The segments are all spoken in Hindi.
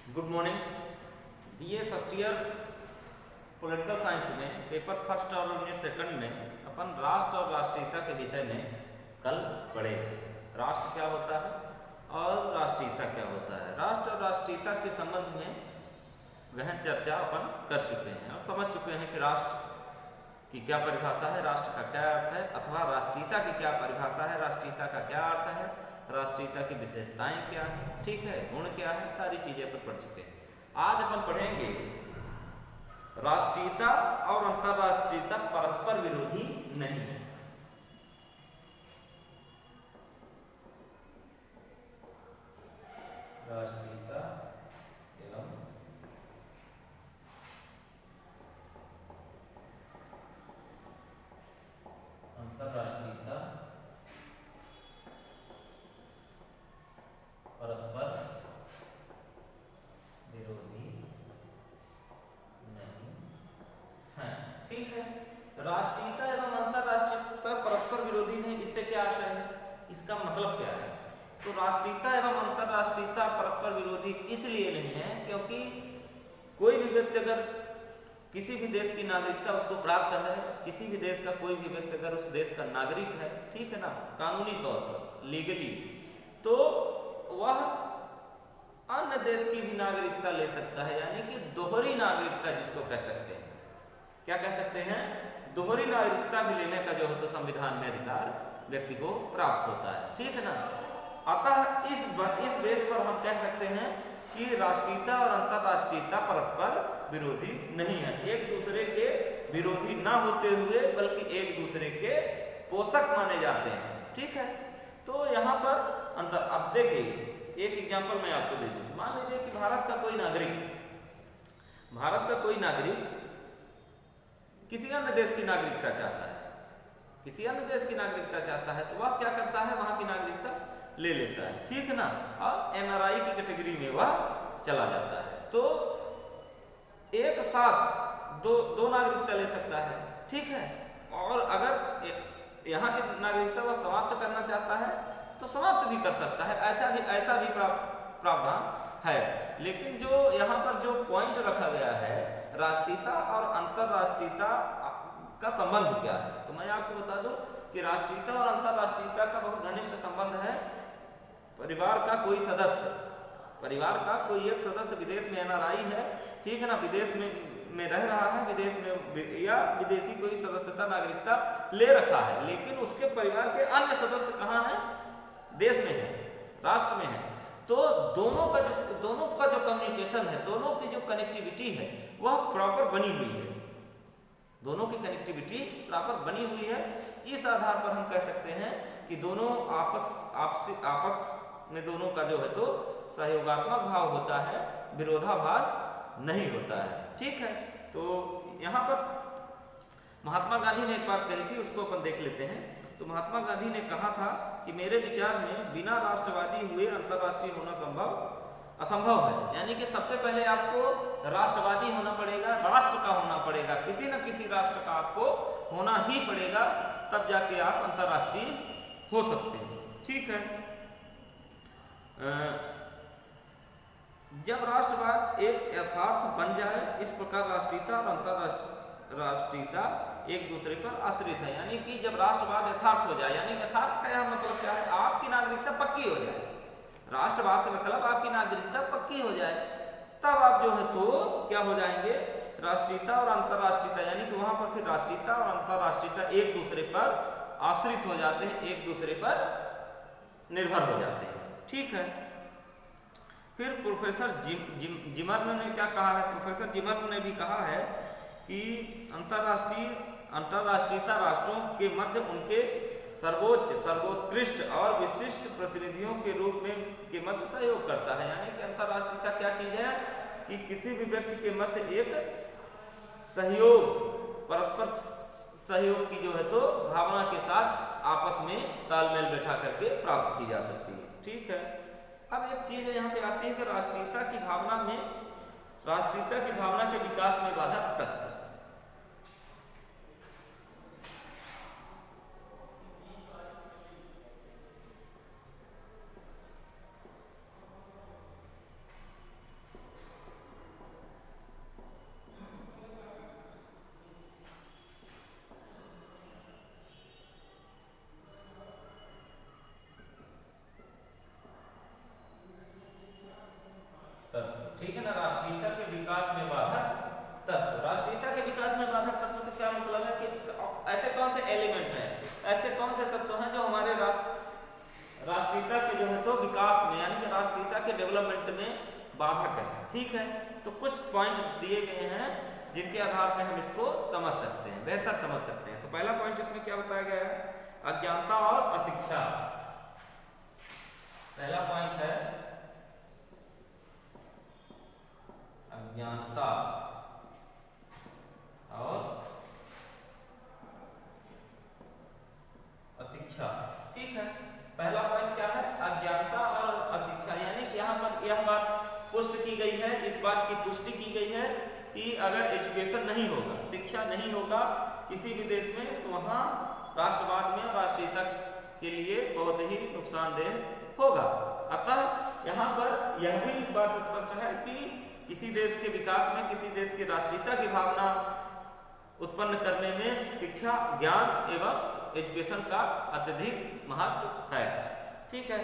Good morning. BA first year political science में पेपर फर्स्ट और यूनिट सेकंड में अपन राष्ट्र और राष्ट्रीयता के विषय में कल पढ़े थे। राष्ट्र क्या होता है और राष्ट्रीयता क्या होता है। राष्ट्र और राष्ट्रीयता के संबंध में गहन चर्चा अपन कर चुके हैं और समझ चुके हैं कि राष्ट्र की क्या परिभाषा है, राष्ट्र का क्या अर्थ है, अथवा राष्ट्रीयता की क्या परिभाषा है, राष्ट्रीयता का क्या अर्थ है, राष्ट्रीयता की विशेषताएं क्या है, ठीक है, गुण क्या है, सारी चीजें अपन पढ़ चुके हैं। आज अपन पढ़ेंगे राष्ट्रीयता और अंतरराष्ट्रीयता परस्पर विरोधी नहीं है। राष्ट्रीयता एवं अंतरराष्ट्रीयता परस्पर विरोधी नहीं है, ठीक है। राष्ट्रीयता एवं अंतरराष्ट्रीयता परस्पर विरोधी नहीं, इससे क्या आशय है, इसका मतलब क्या है। तो राष्ट्रीयता एवं अंतरराष्ट्रीयता परस्पर विरोधी इसलिए नहीं है क्योंकि कोई भी व्यक्ति अगर किसी भी देश की नागरिकता उसको प्राप्त है, किसी भी देश का कोई भी व्यक्ति अगर उस देश का नागरिक है, ठीक है ना, कानूनी तौर पर लीगली, तो वह अन्य देश की भी नागरिकता ले सकता है, यानी कि दोहरी नागरिकता जिसको कह सकते हैं। क्या कह सकते हैं, दोहरी नागरिकता भी लेने का जो है तो संविधान में अधिकार व्यक्ति को प्राप्त होता है, ठीक है ना। अतः इस बेस पर हम कह सकते हैं कि राष्ट्रीयता और अंतरराष्ट्रीयता परस्पर विरोधी नहीं है, एक दूसरे के विरोधी ना होते हुए बल्कि एक दूसरे के पोषक माने जाते हैं, ठीक है। तो यहाँ पर अंतर, अब देखिए एक एग्जांपल मैं आपको दे दूं। मान लीजिए कि भारत का कोई नागरिक किसी अन्य देश की नागरिकता चाहता है, किसी अन्य देश की नागरिकता चाहता है, तो वह क्या करता है, वहां की नागरिकता ले लेता है, ठीक है ना, और एनआरआई की कैटेगरी में वह चला जाता है। तो एक साथ दो नागरिकता ले सकता है, ठीक है। और अगर यहाँ की नागरिकता वह समाप्त करना चाहता है तो समाप्त भी कर सकता है, ऐसा भी प्रावधान है। लेकिन जो यहाँ पर जो पॉइंट रखा गया है, राष्ट्रीयता और अंतरराष्ट्रीयता का संबंध क्या है, तो मैं आपको बता दूं कि राष्ट्रीयता और अंतरराष्ट्रीयता का बहुत घनिष्ठ संबंध है। परिवार का कोई एक सदस्य विदेश में एनआरआई है, ठीक है ना, विदेश में रह रहा है, विदेश में या विदेशी कोई सदस्यता नागरिकता ले रखा है, लेकिन उसके परिवार के अन्य सदस्य कहाँ हैं, देश में है, राष्ट्र में है। तो दोनों का जो कम्युनिकेशन है, दोनों की जो कनेक्टिविटी है वह प्रॉपर बनी हुई है, दोनों की कनेक्टिविटी प्रॉपर बनी हुई है। इस आधार पर हम कह सकते हैं कि दोनों आपस में दोनों का जो है तो सहयोगात्मक भाव होता है, विरोधाभास नहीं होता है, ठीक है। तो यहाँ पर महात्मा गांधी ने एक बात कही थी, उसको अपन देख लेते हैं। तो महात्मा गांधी ने कहा था कि मेरे विचार में बिना राष्ट्रवादी हुए अंतरराष्ट्रीय होना असंभव है, यानी कि सबसे पहले आपको राष्ट्रवादी होना पड़ेगा, राष्ट्र का होना पड़ेगा, किसी न किसी राष्ट्र का आपको होना ही पड़ेगा, तब जाके आप अंतरराष्ट्रीय हो सकते हैं, ठीक है। जब राष्ट्रवाद एक यथार्थ बन जाए, इस प्रकार राष्ट्रीयता और अंतरराष्ट्रीयता एक दूसरे पर आश्रित है, यानी कि जब राष्ट्रवाद यथार्थ हो जाए, यानी यथार्थ का मतलब क्या है, आपकी नागरिकता पक्की हो जाए, राष्ट्रवाद से मतलब आपकी नागरिकता पक्की हो जाए, तब आप जो है तो क्या हो जाएंगे, राष्ट्रीयता और अंतरराष्ट्रीयता, यानी कि वहां पर फिर राष्ट्रीयता और अंतरराष्ट्रीयता एक दूसरे पर आश्रित हो जाते हैं, एक दूसरे पर निर्भर हो जाते हैं, ठीक है। फिर प्रोफेसर जिमर्न ने क्या कहा है, प्रोफेसर जिमर्न ने भी कहा है कि अंतरराष्ट्रीयता राष्ट्रों के मध्य उनके सर्वोत्कृष्ट और विशिष्ट प्रतिनिधियों के रूप में के मध्य सहयोग करता है, यानी कि अंतरराष्ट्रीयता क्या चीज है कि किसी भी व्यक्ति के मध्य एक परस्पर सहयोग की जो है तो भावना के साथ आपस में तालमेल बैठा करके प्राप्त की जा सकती है, ठीक है। अब एक चीज यहाँ पे आती है कि राष्ट्रीयता की भावना के विकास में बाधक तत्व। एलिमेंट है, ऐसे कौन से तत्व हैं जो हमारे राष्ट्रीयता के जो है तो विकास में यानी कि राष्ट्रीयता के डेवलपमेंट में बाधक है। ठीक है, तो कुछ पॉइंट दिए गए हैं जिनके आधार पर हम इसको समझ सकते हैं, बेहतर समझ सकते हैं। तो पहला पॉइंट इसमें क्या बताया गया है, अज्ञानता और अशिक्षा। पहला पॉइंट है अज्ञानता और अशिक्षा। ठीक है, पहला पॉइंट क्या है, अज्ञानता और अशिक्षा, यानी कि यहाँ पर यह बात पुष्ट की गई है, इस बात की पुष्टि की गई है कि अगर एजुकेशन नहीं होगा, शिक्षा नहीं होगा किसी भी देश में, तो वहाँ राष्ट्रवाद में राष्ट्रीयता के लिए बहुत ही नुकसानदेह होगा। अतः यहाँ पर यह भी बात स्पष्ट है कि किसी देश के विकास में, किसी देश की राष्ट्रीयता की भावना उत्पन्न करने में शिक्षा, ज्ञान एवं एजुकेशन का अत्यधिक महत्व है। ठीक है,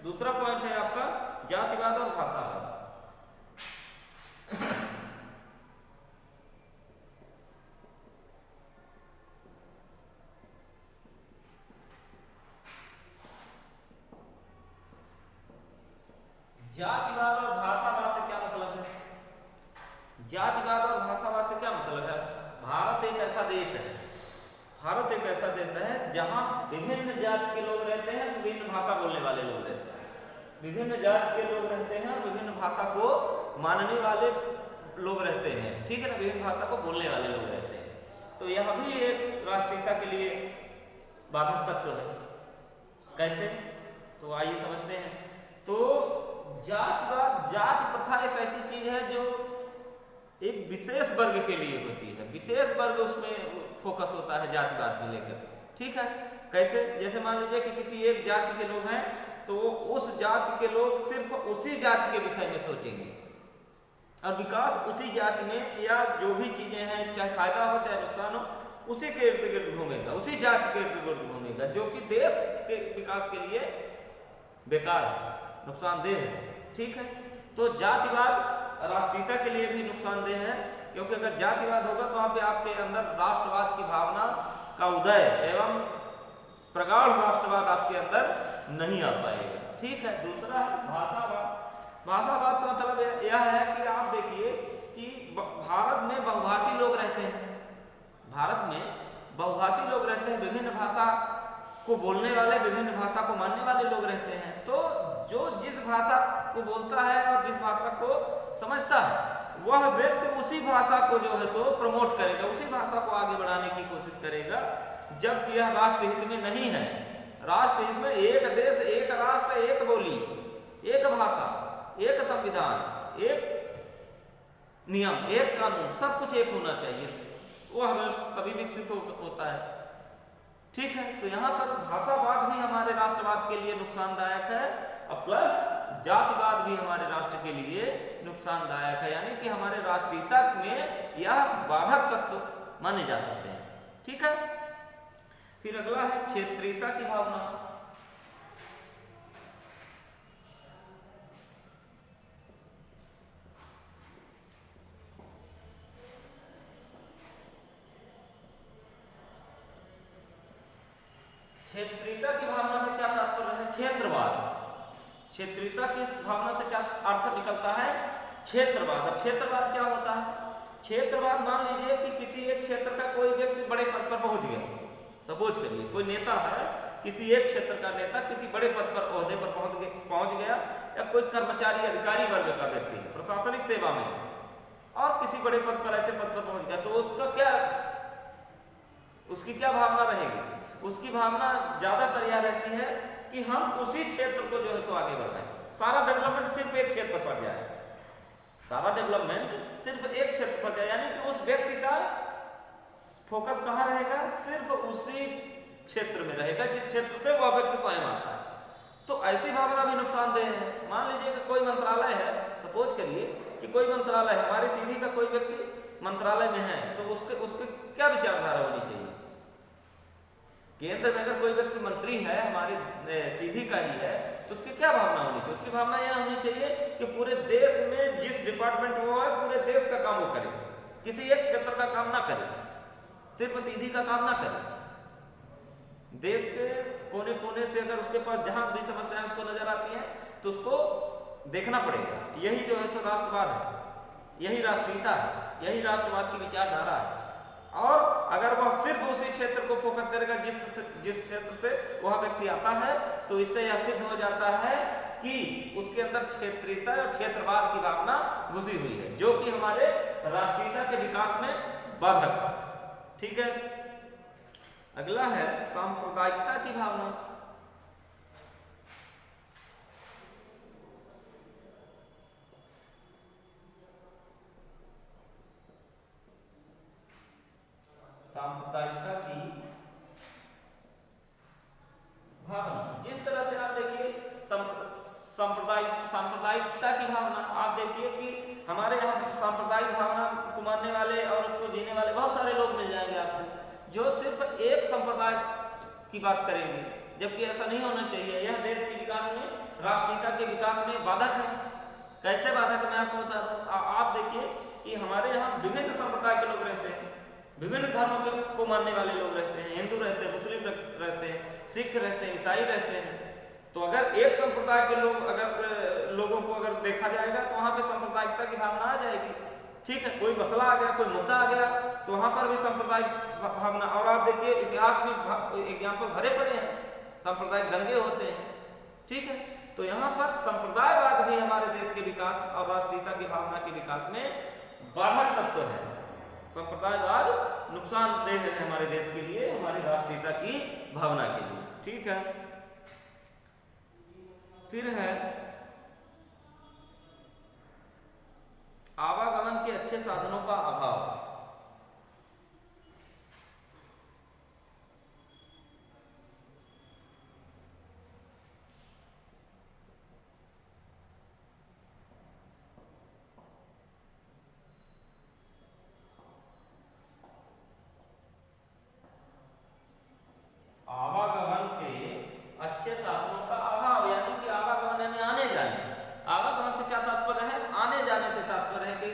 दूसरा पॉइंट है आपका जातिवाद और भाषावाद। जातिवाद और भाषावाद से क्या मतलब है? जातिवाद और भाषावाद से क्या मतलब है? भारत एक ऐसा देश है, भारत एक ऐसा देश है जहां विभिन्न जाति के लोग रहते हैं, विभिन्न भाषा बोलने वाले लोग रहते हैं, विभिन्न जाति के लोग रहते हैं, विभिन्न भाषा को मानने वाले लोग रहते हैं। ठीक है ना, विभिन्न भाषा को बोलने वाले लोग रहते हैं। तो यह भी एक राष्ट्रीयता के लिए बाधक तत्व है। कैसे? तो आइए समझते हैं। तो जातिवाद, जाति प्रथा एक ऐसी चीज है जो एक विशेष वर्ग के लिए होती है, विशेष वर्ग उसमें फोकस होता है जातिवाद में लेकर। ठीक है, कैसे? जैसे मान लीजिए कि किसी एक जाति के लोग हैं तो उस जाति के लोग सिर्फ उसी जाति के विषय में सोचेंगे और विकास उसी जाति में, या जो भी चीजें हैं चाहे फायदा हो चाहे नुकसान हो, उसी के इर्द गिर्द घूमेगा, उसी जाति के इर्द गिर्द घूमेगा, जो कि देश के विकास के लिए बेकार है, नुकसानदेह है। ठीक है, तो जातिवाद राष्ट्रीयता के लिए भी नुकसानदेह है, क्योंकि अगर जातिवाद होगा तो वहां पे आपके अंदर राष्ट्रवाद की भावना का उदय एवं प्रगाढ़ राष्ट्रवाद आपके अंदर नहीं आ पाएगा। ठीक है, दूसरा है भाषावाद। भाषावाद का मतलब यह है कि आप देखिए कि भारत में बहुभाषी लोग रहते हैं, भारत में बहुभाषी लोग रहते हैं, विभिन्न भाषा को बोलने वाले, विभिन्न भाषा को मानने वाले लोग रहते हैं। तो जो जिस भाषा को बोलता है और जिस भाषा को समझता है, वह व्यक्ति उसी भाषा को जो है तो प्रमोट करेगा, उसी भाषा को आगे बढ़ाने की कोशिश करेगा, जबकि यह राष्ट्रहित में नहीं है। राष्ट्रहित में एक देश, एक राष्ट्र, एक बोली, एक भाषा, एक संविधान, एक नियम, एक कानून, सब कुछ एक होना चाहिए, वह राष्ट्र तभी विकसित होता है। ठीक है, तो यहाँ पर भाषावाद भी हमारे राष्ट्रवाद के लिए नुकसानदायक है और प्लस जातिवाद भी हमारे राष्ट्र के लिए नुकसानदायक है, यानी कि हमारे राष्ट्रीयता में यह बाधक तत्व माने जा सकते हैं। ठीक है, फिर अगला है क्षेत्रीयता की भावना। क्षेत्रीयता की भावना से क्या तात्पर्य है? क्षेत्रवाद। क्षेत्रीयता की भावना से क्या अर्थ निकलता है? क्षेत्रवाद। अब क्षेत्रवाद क्या होता है? क्षेत्रवाद, मान लीजिए कि किसी एक क्षेत्र का कोई व्यक्ति बड़े पद पर पहुंच गया, सपोज करिए कोई नेता है, किसी एक क्षेत्र का नेता किसी बड़े पद पर, ओहदे पर पहुंच गया, या कोई कर्मचारी अधिकारी वर्ग का व्यक्ति है प्रशासनिक सेवा में और किसी बड़े पद पर, ऐसे पद पर पहुंच गया, तो उसका क्या, उसकी क्या भावना रहेगी? उसकी भावना ज्यादातर यह रहती है कि हम उसी क्षेत्र को जो है तो आगे बढ़ाएं, सारा डेवलपमेंट सिर्फ एक क्षेत्र पर जाए, सारा डेवलपमेंट सिर्फ एक क्षेत्र पर जाए, यानी कि उस व्यक्ति का फोकस कहाँ रहेगा? सिर्फ उसी क्षेत्र में रहेगा जिस क्षेत्र से वह व्यक्ति स्वयं आता है। तो ऐसी भावना भी नुकसानदेह है। मान लीजिए कि कोई मंत्रालय है, सपोज करिए कि कोई मंत्रालय, हमारी सीधी का कोई व्यक्ति मंत्रालय में है, तो उसके क्या विचारधारा होनी चाहिए? केंद्र में अगर कोई व्यक्ति मंत्री है, हमारी सीधी का ही है, तो उसकी क्या भावना होनी चाहिए? उसकी भावना यह होनी चाहिए कि पूरे देश में जिस डिपार्टमेंट वो है, पूरे देश का काम वो करे, किसी एक क्षेत्र का काम ना करे, सिर्फ सीधी का काम ना करे। देश के कोने कोने से अगर उसके पास जहां भी समस्याएं उसको नजर आती हैं तो उसको देखना पड़ेगा। यही जो है तो राष्ट्रवाद है, यही राष्ट्रीयता है, यही राष्ट्रवाद की विचारधारा है। और अगर वह सिर्फ उसी क्षेत्र को फोकस करेगा जिस क्षेत्र से वह व्यक्ति आता है, तो इससे यह सिद्ध हो जाता है कि उसके अंदर क्षेत्रीयता और क्षेत्रवाद की भावना घुसी हुई है, जो कि हमारे राष्ट्रीयता के विकास में बाधक है। ठीक है, अगला है सांप्रदायिकता की भावना। सांप्रदायिकता की भावना, जिस तरह से आप देखिए सांप्रदायिकता की भावना, आप देखिए कि हमारे यहाँ सांप्रदायिक भावना को मानने वाले और उसको जीने वाले बहुत सारे लोग मिल जाएंगे आपको, जो सिर्फ एक संप्रदाय की बात करेंगे, जबकि ऐसा नहीं होना चाहिए। यह देश के विकास में, राष्ट्रीयता के विकास में बाधक है। कैसे बाधक है मैं आपको बता रहा हूँ। आप देखिए कि हमारे यहाँ विभिन्न संप्रदाय के लोग रहते हैं, विभिन्न धर्मों को मानने वाले लोग रहते हैं, हिंदू रहते हैं, मुस्लिम रहते हैं, सिख रहते हैं, ईसाई रहते हैं। तो अगर एक संप्रदाय के लोगों को अगर देखा जाएगा तो वहां पे सांप्रदायिकता की भावना आ जाएगी। ठीक है, कोई मसला आ गया, कोई मुद्दा आ गया, तो वहां पर भी सांप्रदायिक भावना। और आप देखिए इतिहास में एग्जाम्पल भरे पड़े हैं, सांप्रदायिक दंगे होते हैं। ठीक है, तो यहाँ पर संप्रदायवाद भी हमारे देश के विकास और राष्ट्रीयता की भावना के विकास में बाधक तत्व है। संप्रदायवाद नुकसानदेह है हमारे देश के लिए, हमारी राष्ट्रीयता की भावना के लिए। ठीक है, फिर है आवागमन के अच्छे साधनों का अभाव। आवागमन के अच्छे साधनों का अभाव, यानी कि आवागमन यानी आने जाने। आवागमन से क्या तात्पर्य है? आने जाने से तात्पर्य है कि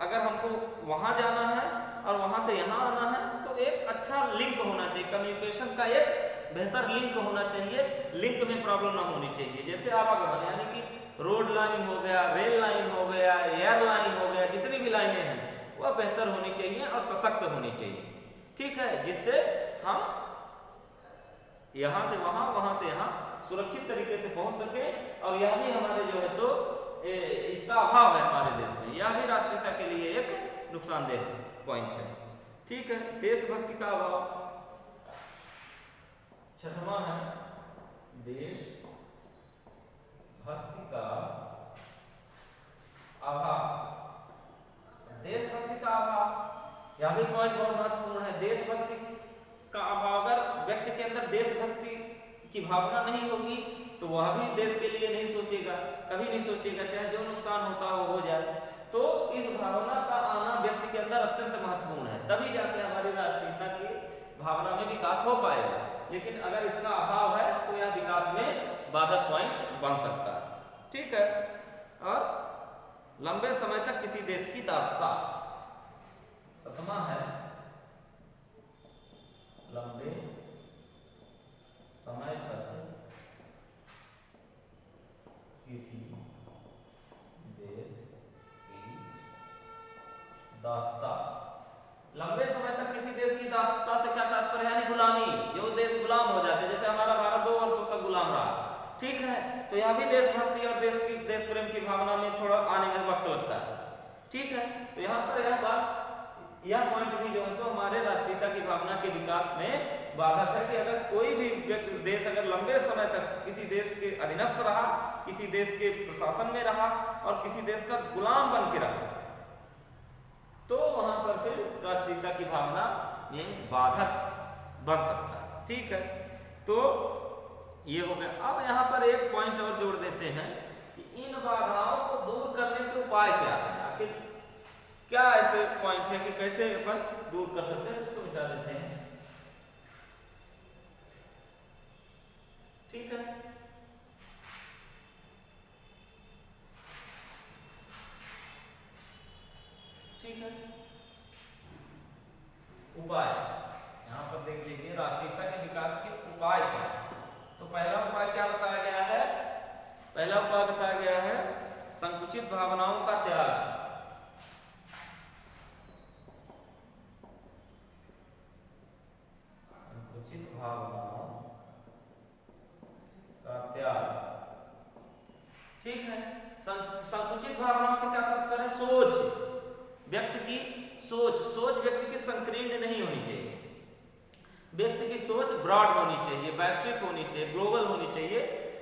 अगर हमको वहां जाना है और वहां से यहाँ आना है तो एक अच्छा लिंक होना चाहिए, कम्युनिकेशन का एक बेहतर लिंक होना चाहिए, लिंक में प्रॉब्लम ना होनी चाहिए। जैसे आवागमन यानी कि रोड लाइन हो गया, रेल लाइन हो गया, एयर लाइन हो गया, जितनी भी लाइनें हैं वह बेहतर होनी चाहिए और सशक्त होनी चाहिए। ठीक है, जिससे हम यहाँ से वहां, वहां से यहाँ सुरक्षित तरीके से पहुंच सके। और यह भी हमारे जो है तो इसका अभाव है हमारे देश में, यह भी राष्ट्रीयता के लिए एक नुकसानदेह पॉइंट है। ठीक है, देशभक्ति का अभाव। छठवां है देशभक्ति का अभाव। देशभक्ति का अभाव, यह भी पॉइंट बहुत महत्वपूर्ण है। देशभक्ति का अभाव, अगर व्यक्ति के अंदर देशभक्ति की भावना नहीं होगी तो वह भी देश के लिए नहीं सोचेगा, कभी नहीं सोचेगा, चाहे जो नुकसान होता हो जाए। तो इस भावना का आना व्यक्ति के अंदर अत्यंत महत्वपूर्ण है, तभी जाके हमारी राष्ट्रीयता की भावना में विकास हो पाएगा। लेकिन अगर इसका अभाव है तो यह विकास में बाधक पॉइंट बन सकता है। ठीक है, और लंबे समय तक किसी देश की दास्ता। सतवां है लंबे समय तक किसी देश की दास्ता। लंबे समय तक किसी देश की दास्ता से क्या तात्पर्य है? यानी गुलामी, जो देश गुलाम हो जाते, जैसे हमारा भारत 2 वर्षों तक गुलाम रहा। ठीक है, तो यह भी देशभक्ति और देश प्रेम की भावना में थोड़ा आने में वक्त लगता है। ठीक है, तो यहाँ पर यह पॉइंट भी जो है तो हमारे राष्ट्रीयता की भावना के विकास में बाधक है कि अगर कोई भी देश अगर लंबे समय तक किसी देश के अधीनस्थ रहा, किसी देश के प्रशासन में रहा और किसी देश का गुलाम बन के रहा, तो वहां पर फिर राष्ट्रीयता की भावना में बाधक बन सकता है। ठीक है, तो ये हो गया। अब यहाँ पर एक पॉइंट और जोड़ देते हैं कि इन बाधाओं को दूर करने के उपाय क्या है। आखिर क्या ऐसे पॉइंट है कि कैसे अपन दूर कर सकते हैं, उसको मिटा देते हैं। ठीक है, ठीक है, उपाय यहाँ पर देख लीजिए, राष्ट्रीयता के विकास के बताया गया है? संकुचित भावनाओं का त्याग। संकुचित भावनाओं का त्याग, ठीक है। संकुचित भावनाओं से क्या तात्पर्य है? सोच, व्यक्ति की सोच व्यक्ति की संकीर्ण नहीं होनी चाहिए। व्यक्ति की सोच ब्रॉड होनी चाहिए, वैश्विक होनी चाहिए, ग्लोबल होनी चाहिए,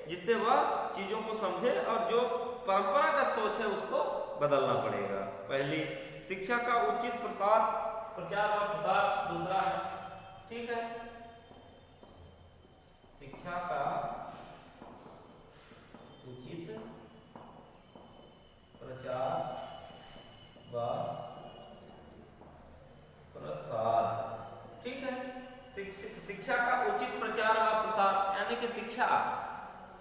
जिससे वह चीजों को समझे और जो परंपरागत सोच है उसको बदलना पड़ेगा। पहली, शिक्षा का उचित प्रचार और प्रसार दूसरा है, ठीक है। शिक्षा का उचित प्रचार व प्रसार, ठीक है। शिक्षा का उचित प्रचार व प्रसार यानी कि शिक्षा,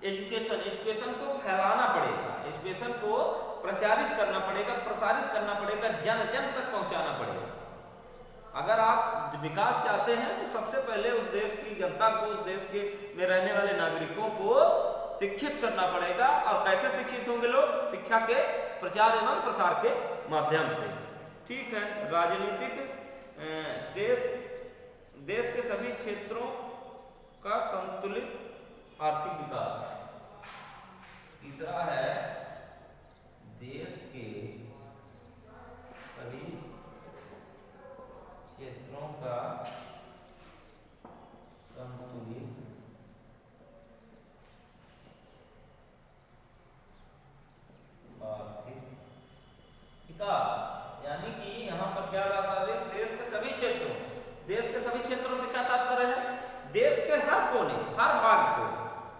एजुकेशन को फैलाना पड़ेगा, एजुकेशन को प्रचारित करना पड़ेगा, प्रसारित करना पड़ेगा, जन जन तक पहुंचाना पड़ेगा। अगर आप विकास चाहते हैं तो सबसे पहले उस देश की जनता को, उस देश के में रहने वाले नागरिकों को शिक्षित करना पड़ेगा। और कैसे शिक्षित होंगे लोग? शिक्षा के प्रचार एवं प्रसार के माध्यम से, ठीक है। राजनीतिक देश के सभी क्षेत्रों का संतुलित आर्थिक विकास। तीसरा है देश के सभी क्षेत्रों का संतुलित आर्थिक विकास, यानी कि यहाँ पर क्या बात आ रही है? देश के सभी क्षेत्रों से क्या तात्पर्य है? देश के हर कोने, हर भाग को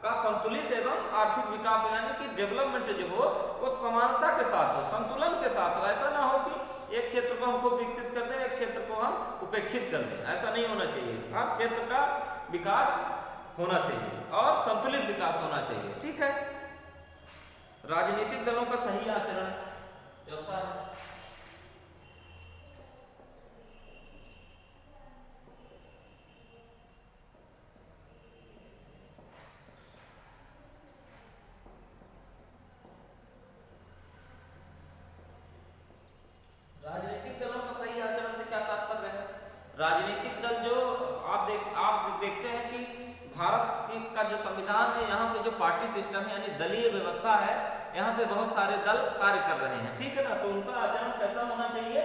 का संतुलित एवं आर्थिक विकास हो, यानी कि डेवलपमेंट जो हो वो समानता के साथ हो, संतुलन के साथ हो। ऐसा ना हो कि एक क्षेत्र को हम खूब विकसित कर दें, एक क्षेत्र को हम उपेक्षित कर दें, ऐसा नहीं होना चाहिए। हर क्षेत्र का विकास होना चाहिए और संतुलित विकास होना चाहिए, ठीक है। राजनीतिक दलों का सही आचरण, चौथा है राजनीतिक दलों का सही आचरण से क्या तात्पर्य है? राजनीतिक दल जो आप देखते हैं कि भारत का जो संविधान है, यहाँ पे जो पार्टी सिस्टम है यानी दलीय व्यवस्था है, यहाँ पे बहुत सारे दल कार्य कर रहे हैं, ठीक है ना। तो उनका आचरण कैसा होना चाहिए?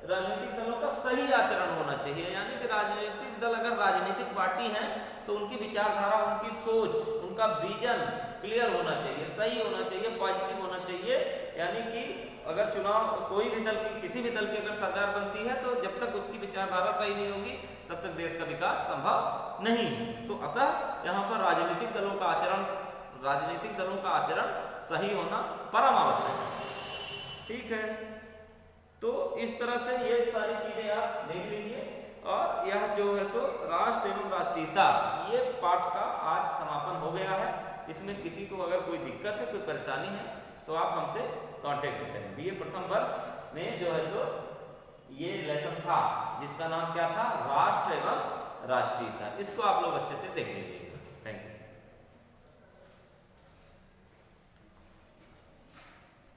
राजनीतिक दलों का सही आचरण होना चाहिए, यानी कि राजनीतिक दल अगर राजनीतिक पार्टी है तो उनकी विचारधारा, उनकी सोच, उनका विजन क्लियर होना चाहिए, सही होना चाहिए, पॉजिटिव होना चाहिए। यानी कि अगर चुनाव कोई भी दल की, किसी भी दल की अगर सरकार बनती है तो जब तक उसकी विचारधारा सही नहीं होगी तब तक देश का विकास संभव नहीं है। तो अतः यहाँ पर राजनीतिक दलों का आचरण सही होना परम आवश्यक है, ठीक है। तो इस तरह से ये सारी चीजें आप देख लीजिए। और यह जो है तो राष्ट्र एवं राष्ट्रीयता, ये पाठ का आज समापन हो गया है। इसमें किसी को अगर कोई दिक्कत है, कोई परेशानी है तो आप हमसे कांटेक्ट करें। बीए प्रथम वर्ष में जो है तो ये लेसन था जिसका नाम क्या था? राष्ट्र एवं राष्ट्रीयता। इसको आप लोग अच्छे से देख लीजिए।